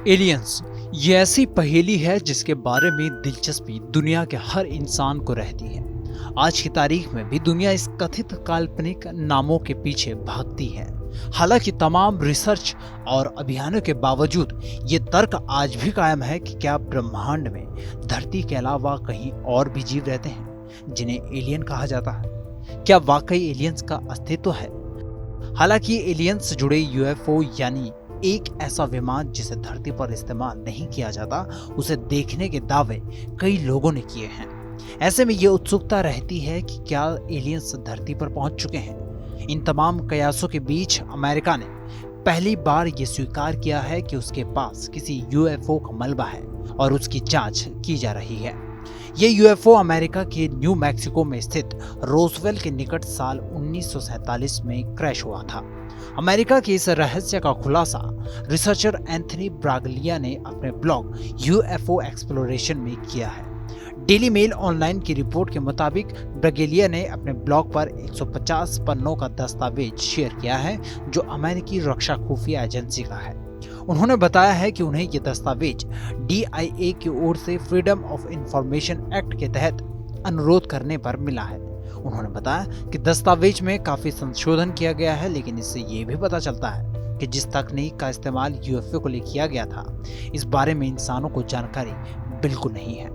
Aliens ये ऐसी पहेली है जिसके बारे में दिलचस्पी दुनिया के हर इंसान को रहती है। आज की तारीख में भी दुनिया इस कथित काल्पनिक नामों के पीछे भागती है। हालांकि तमाम रिसर्च और अभियानों के बावजूद ये तर्क आज भी कायम है कि क्या ब्रह्मांड में धरती के अलावा कहीं और भी जीव रहते हैं जिन्हें एलियन कहा जाता है। क्या वाकई एलियंस का अस्तित्व है? हालांकि एलियंस से जुड़े यूएफओ यानी एक ऐसा विमान जिसे धरती पर इस्तेमाल नहीं किया जाता, उसे देखने के दावे कई लोगों ने किए हैं। ऐसे में ये उत्सुकता रहती है कि क्या एलियंस धरती पर पहुंच चुके हैं। इन तमाम कयासों के बीच अमेरिका ने पहली बार ये स्वीकार किया है कि उसके पास किसी यूएफओ का मलबा है और उसकी जांच की जा रही है। ये यूएफओ अमेरिका के न्यू मैक्सिको में स्थित रोजवेल के निकट साल 1947 में क्रैश हुआ था। अमेरिका के इस रहस्य का खुलासा रिसर्चर एंथनी ब्रागलिया ने अपने ब्लॉग यूएफओ एक्सप्लोरेशन में किया है। डेली मेल ऑनलाइन की रिपोर्ट के मुताबिक ब्रागलिया ने अपने ब्लॉग पर 150 पन्नों का दस्तावेज शेयर किया है जो अमेरिकी रक्षा खुफिया एजेंसी का है। उन्होंने बताया है कि उन्हें ये दस्तावेज DIA की ओर से फ्रीडम ऑफ इंफॉर्मेशन एक्ट के तहत अनुरोध करने पर मिला है। उन्होंने बताया कि दस्तावेज में काफी संशोधन किया गया है, लेकिन इससे ये भी पता चलता है कि जिस तकनीक का इस्तेमाल यूएफओ को लिए किया गया था, इस बारे में इंसानों को जानकारी बिल्कुल नहीं है।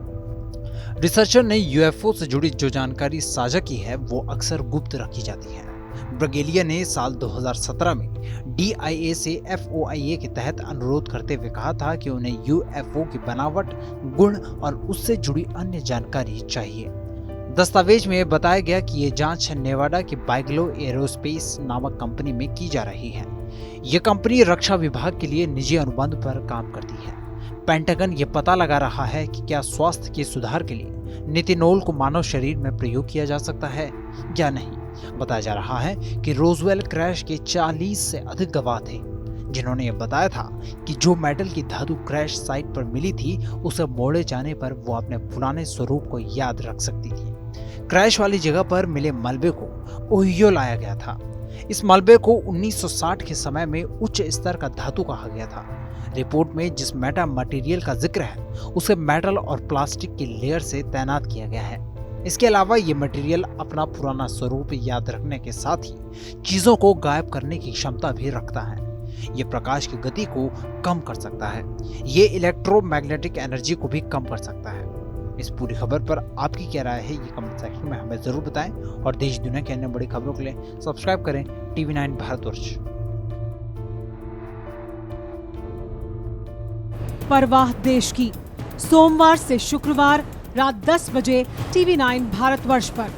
रिसर्चर ने यूएफओ से जुड़ी जो जानकारी साझा की है वो अक्सर गुप्त रखी जाती है। ब्रागलिया ने साल 2017 में DIA से FOIA के तहत अनुरोध करते हुए कहा था कि उन्हें यूएफओ की बनावट, गुण और उससे जुड़ी अन्य जानकारी चाहिए। दस्तावेज में बताया गया कि ये जांच नेवाडा की बाइगलो एरोस्पेस नामक कंपनी में की जा रही है। ये कंपनी रक्षा विभाग के लिए निजी अनुबंध पर काम करती है। पेंटागन ये पता लगा रहा है कि क्या स्वास्थ्य के सुधार के लिए नितिनोल को मानव शरीर में प्रयोग किया जा सकता है या नहीं। बताया जा रहा है कि रोजवेल क्रैश के 40 से अधिक गवाह थे जिन्होंने ये बताया था कि जो मेटल की धातु क्रैश साइट पर मिली थी, उसे मोड़े जाने पर वो अपने पुराने स्वरूप को याद रख सकती थी। क्रैश वाली जगह पर मिले मलबे को ओहियो लाया गया था। इस मलबे को 1960 के समय में उच्च स्तर का धातु कहा गया था। रिपोर्ट में जिस मेटा मटेरियल का जिक्र है उसे मेटल और प्लास्टिक की लेयर से तैनात किया गया है। इसके अलावा ये मटेरियल अपना पुराना स्वरूप याद रखने के साथ ही चीजों को गायब करने की क्षमता भी रखता है। ये प्रकाश की गति को कम कर सकता है। ये इलेक्ट्रोमैग्नेटिक एनर्जी को भी कम कर सकता है। इस पूरी खबर पर आपकी क्या राय है, ये कमेंट सेक्शन में हमें जरूर बताएं और देश दुनिया की अन्य बड़ी खबरों के लिए सब्सक्राइब करें TV9 भारतवर्ष। परवाह देश की, सोमवार से शुक्रवार रात 10 बजे TV9 भारतवर्ष पर।